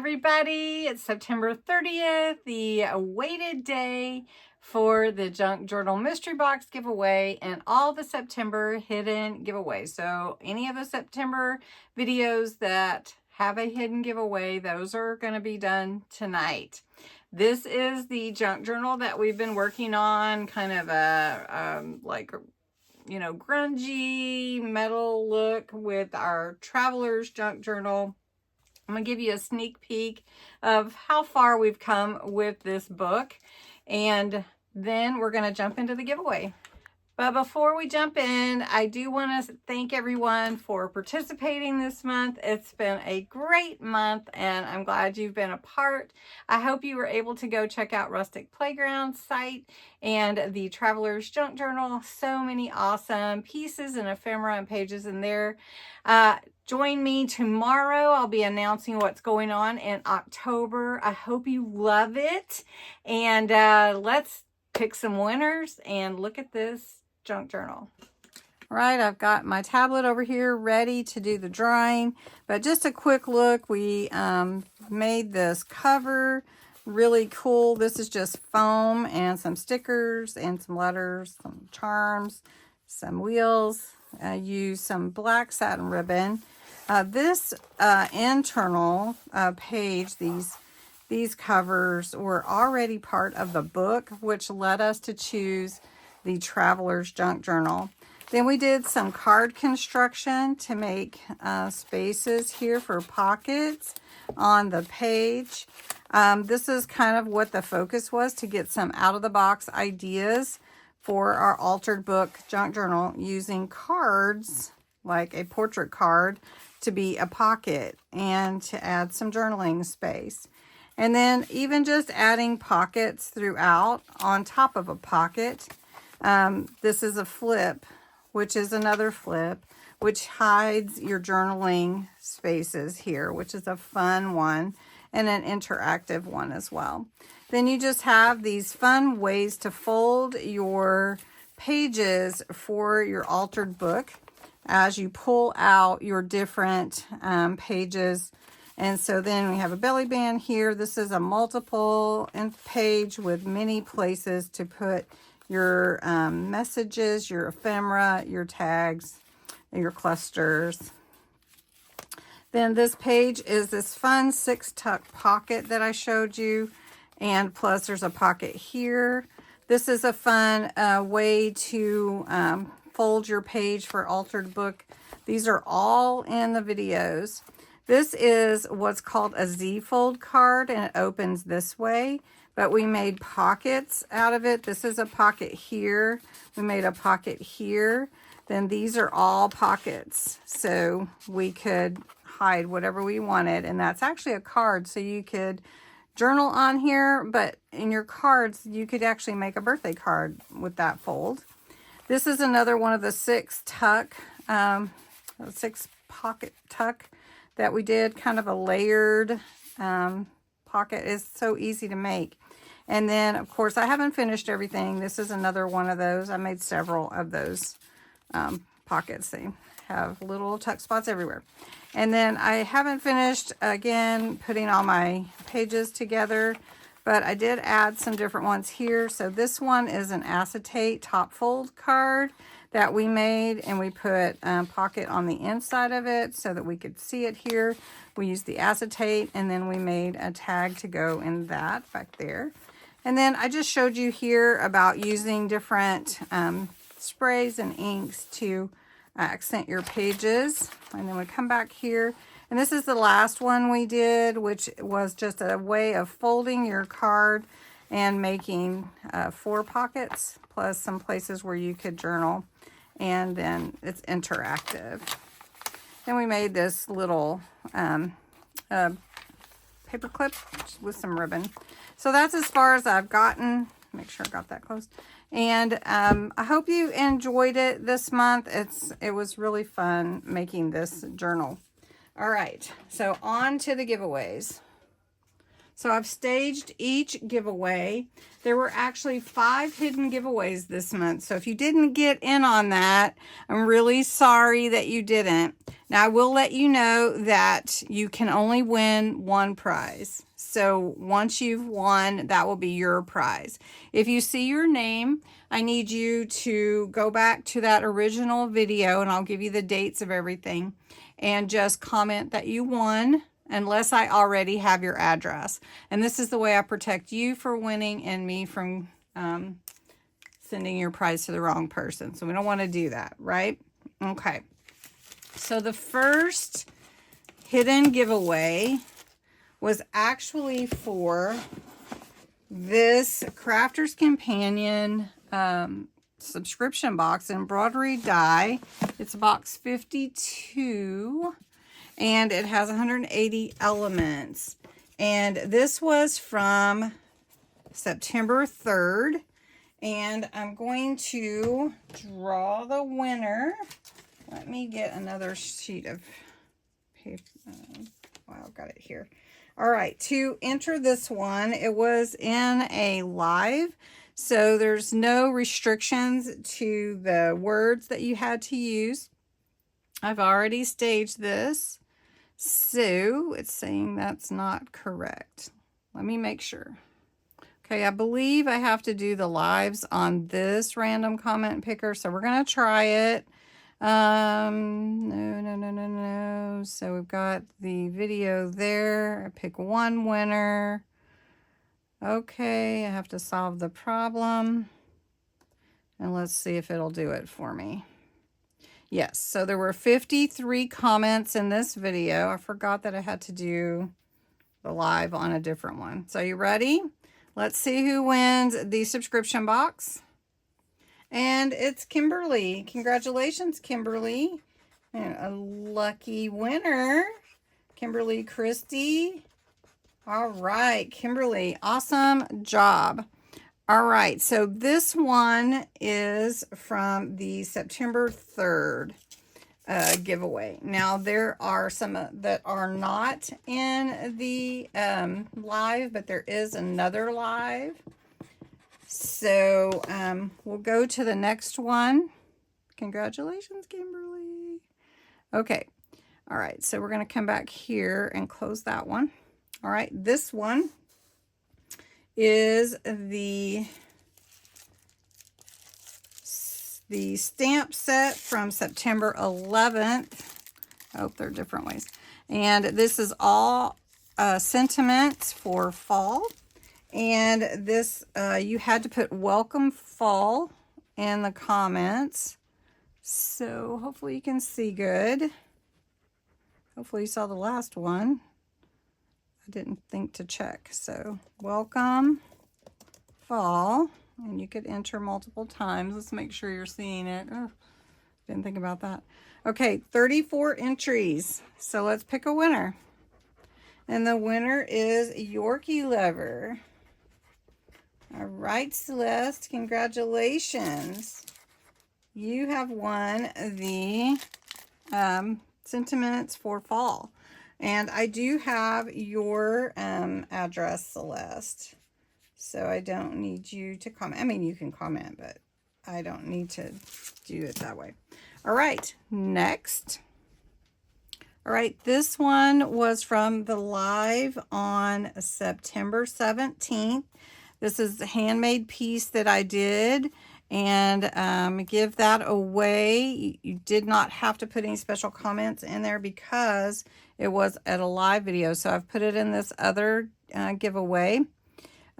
everybody. It's September 30th, the awaited day for the Junk Journal Mystery Box giveaway and all the September hidden giveaways. So any of the September videos that have a hidden giveaway, those are going to be done tonight. This is the junk journal that we've been working on, kind of a grungy metal look with our Traveler's Junk Journal. I'm going to give you a sneak peek of how far we've come with this book, and then we're going to jump into the giveaway. But before we jump in, I do want to thank everyone for participating this month. It's been a great month, and I'm glad you've been a part. I hope you were able to go check out Rustic Playground's site and the Traveler's Junk Journal. So many awesome pieces and ephemera and pages in there. Join me tomorrow. I'll be announcing what's going on in October. I hope you love it. And let's pick some winners and look at this junk journal. All right, I've got my tablet over here ready to do the drawing, but just a quick look. We made this cover really cool. This is just foam and some stickers and some letters, some charms, some wheels. I used some black satin ribbon. This internal page, these covers were already part of the book, which led us to choose the Traveler's Junk Journal. Then we did some card construction to make spaces here for pockets on the page. This is kind of what the focus was, to get some out-of-the-box ideas for our altered book junk journal, using cards, like a portrait card, to be a pocket and to add some journaling space. And then even just adding pockets throughout on top of a pocket. This is a flip, which is another flip, which hides your journaling spaces here, which is a fun one and an interactive one as well. Then you just have these fun ways to fold your pages for your altered book as you pull out your different pages. And so then we have a belly band here. This is a multiple page with many places to put your messages, your ephemera, your tags, your clusters. Then this page is this fun 6-tuck pocket that I showed you. And plus there's a pocket here. This is a fun way to fold your page for altered book. These are all in the videos. This is what's called a Z-fold card, and it opens this way, but we made pockets out of it. This is a pocket here. We made a pocket here. Then these are all pockets, so we could hide whatever we wanted, and that's actually a card, so you could journal on here, but in your cards, you could actually make a birthday card with that fold. This is another one of the 6-tuck, 6-pocket tuck that we did, kind of a layered pocket. Is so easy to make. And then, of course, I haven't finished everything. This is another one of those. I made several of those pockets. They have little tuck spots everywhere. And then I haven't finished, again, putting all my pages together, but I did add some different ones here. So this one is an acetate top fold card that we made, and we put a pocket on the inside of it so that we could see it here. We used the acetate, and then we made a tag to go in that back there. And then I just showed you here about using different sprays and inks to accent your pages. And then we come back here, and this is the last one we did, which was just a way of folding your card and making 4 pockets plus some places where you could journal, and then it's interactive. Then we made this little paper clip with some ribbon. So that's as far as I've gotten. Make sure I got that close. And I hope you enjoyed it this month. It was really fun making this journal. All right, so on to the giveaways. So I've staged each giveaway. There were actually 5 hidden giveaways this month. So if you didn't get in on that, I'm really sorry that you didn't. Now I will let you know that you can only win 1 prize. So once you've won, that will be your prize. If you see your name, I need you to go back to that original video, and I'll give you the dates of everything, and just comment that you won, unless I already have your address. And this is the way I protect you for winning and me from sending your prize to the wrong person. So we don't want to do that, right? Okay. So the first hidden giveaway was actually for this Crafter's Companion subscription box, embroidery die. It's box 52, and it has 180 elements. And this was from September 3rd. And I'm going to draw the winner. Let me get another sheet of paper. Wow, I've got it here. All right, to enter this one, it was in a live, so there's no restrictions to the words that you had to use. I've already staged this, so it's saying that's not correct. Let me make sure. Okay, I believe I have to do the lives on this random comment picker, so we're going to try it. No. So we've got the video there. I pick 1 winner. Okay, I have to solve the problem. And let's see if it'll do it for me. Yes, so there were 53 comments in this video. I forgot that I had to do the live on a different one. So you ready? Let's see who wins the subscription box. And it's Kimberly. Congratulations, Kimberly. And a lucky winner, Kimberly Christie. All right, Kimberly, awesome job. All right, so this one is from the September 3rd giveaway. Now, there are some that are not in the live, but there is another live. So we'll go to the next one. Congratulations, Kimberly. Okay. All right. So we're going to come back here and close that one. All right. This one is the stamp set from September 11th. Oh, they're different ways. And this is all sentiments for fall. And this, you had to put welcome fall in the comments. So hopefully you can see good. Hopefully you saw the last one. I didn't think to check. So welcome fall. And you could enter multiple times. Let's make sure you're seeing it. Oh, didn't think about that. Okay, 34 entries. So let's pick a winner. And the winner is Yorkie Lover. All right, Celeste, congratulations. You have won the sentiments for fall. And I do have your address, Celeste. So I don't need you to comment. I mean, you can comment, but I don't need to do it that way. All right, next. All right, this one was from the live on September 17th. This is the handmade piece that I did, and give that away. You did not have to put any special comments in there because it was at a live video. So I've put it in this other giveaway,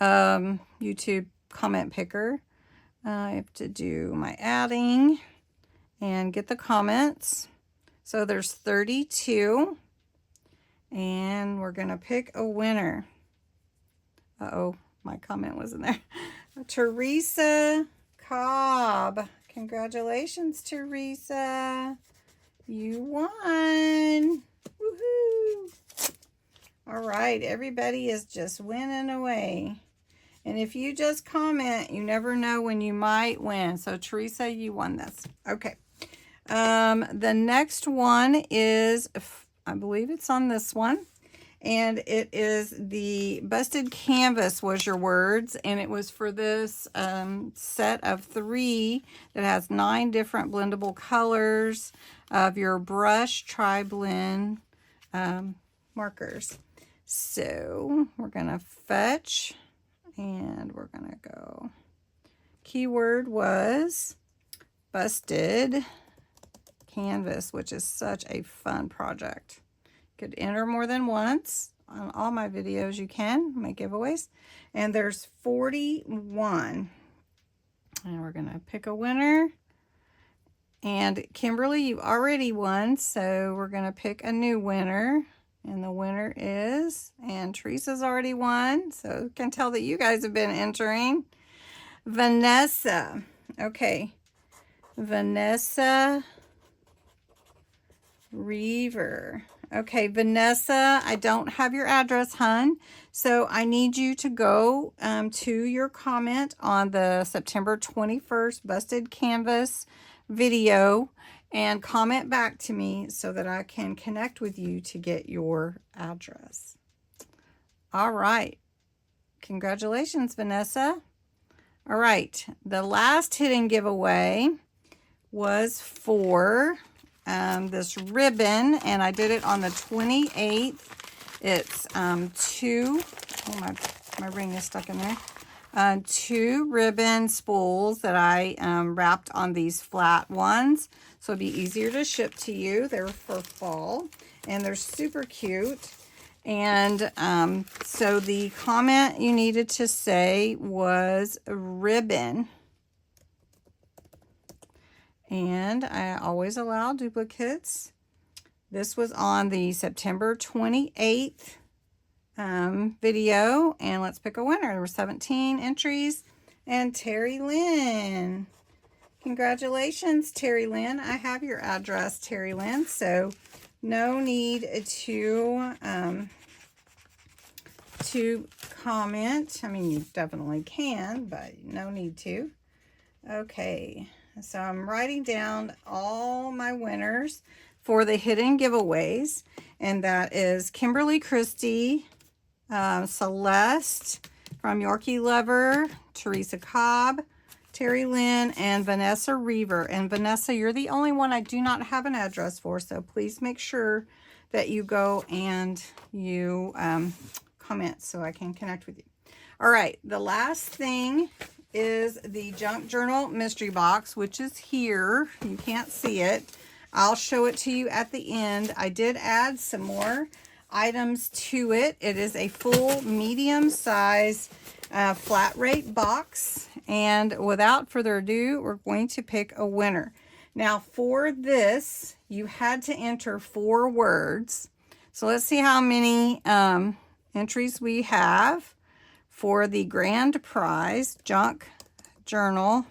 YouTube comment picker. I have to do my adding and get the comments. So there's 32, and we're going to pick a winner. Uh-oh. My comment wasn't there. Teresa Cobb. Congratulations, Teresa. You won. Woohoo. All right. Everybody is just winning away. And if you just comment, you never know when you might win. So, Teresa, you won this. Okay. The next one is, I believe it's on this one. And it is the busted canvas was your words, and it was for this set of 3 that has 9 different blendable colors of your brush tri-blend markers. So we're gonna fetch, and we're gonna go, keyword was busted canvas, which is such a fun project. Could enter more than once. On all my videos you can make giveaways, and there's 41, and we're gonna pick a winner. And Kimberly, you already won, so we're gonna pick a new winner, and the winner is, and Teresa's already won, so you can tell that you guys have been entering. Vanessa. Okay, Vanessa Reaver. Okay, Vanessa, I don't have your address, hun, so I need you to go to your comment on the September 21st Busted Canvas video and comment back to me so that I can connect with you to get your address. All right. Congratulations, Vanessa. All right. The last hidden giveaway was for this ribbon, and I did it on the 28th. It's 2, oh my ring is stuck in there. 2 ribbon spools that I wrapped on these flat ones, so it'd be easier to ship to you. They're for fall, and they're super cute. And so the comment you needed to say was ribbon. And I always allow duplicates. This was on the September 28th video, and let's pick a winner. There were 17 entries, and Terry Lynn. Congratulations, Terry Lynn. I have your address, Terry Lynn, so no need to comment. I mean, you definitely can, but no need to. Okay. So I'm writing down all my winners for the hidden giveaways, and that is Kimberly Christie, Celeste from Yorkie Lover, Teresa Cobb, Terry Lynn, and Vanessa Reaver. And Vanessa, you're the only one I do not have an address for, so please make sure that you go and you comment so I can connect with you. All right, the last thing is the junk journal mystery box, which is here. You can't see it. I'll show it to you at the end. I did add some more items to it. It is a full medium size flat rate box, and without further ado, we're going to pick a winner. Now for this, you had to enter 4 words. So let's see how many entries we have for the grand prize junk journal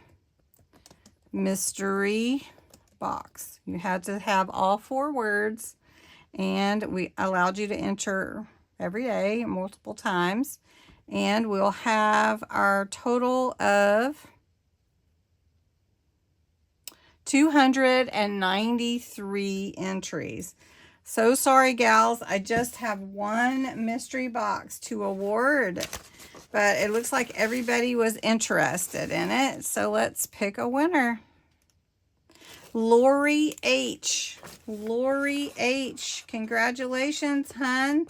mystery box. You had to have all 4 words, and we allowed you to enter every day multiple times, and we'll have our total of 293 entries. So sorry, gals, I just have 1 mystery box to award, but it looks like everybody was interested in it, so let's pick a winner. Lori H. Lori H. Congratulations, hun.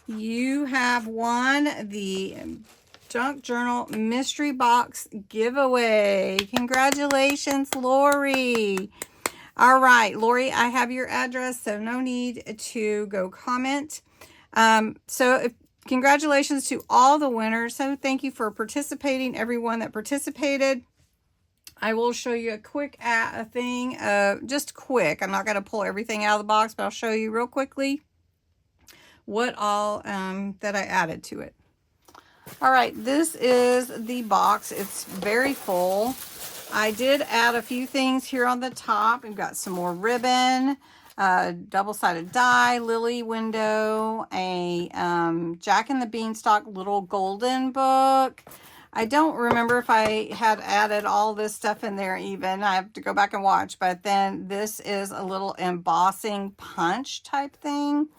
You have won the Junk Journal Mystery Box giveaway. Congratulations, Lori. All right, Lori, I have your address, so no need to go comment. Congratulations to all the winners. So thank you for participating, everyone that participated. I will show you a quick thing, just quick. I'm not going to pull everything out of the box, but I'll show you real quickly what all that I added to it. All right, this is the box. It's very full. I did add a few things here on the top. We've got some more ribbon, double-sided die, lily window, a Jack and the Beanstalk little golden book, I don't remember if I had added all this stuff in there even. I have to go back and watch. But then this is a little embossing punch type thing.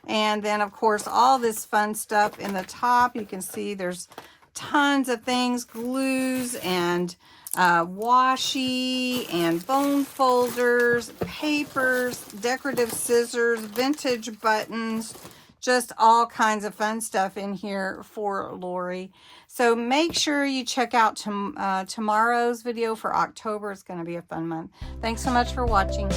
And then, of course, all this fun stuff in the top. You can see there's tons of things, glues and washi and bone folders, papers, decorative scissors, vintage buttons, just all kinds of fun stuff in here for Lori. So make sure you check out tomorrow's video for October. It's going to be a fun month. Thanks so much for watching.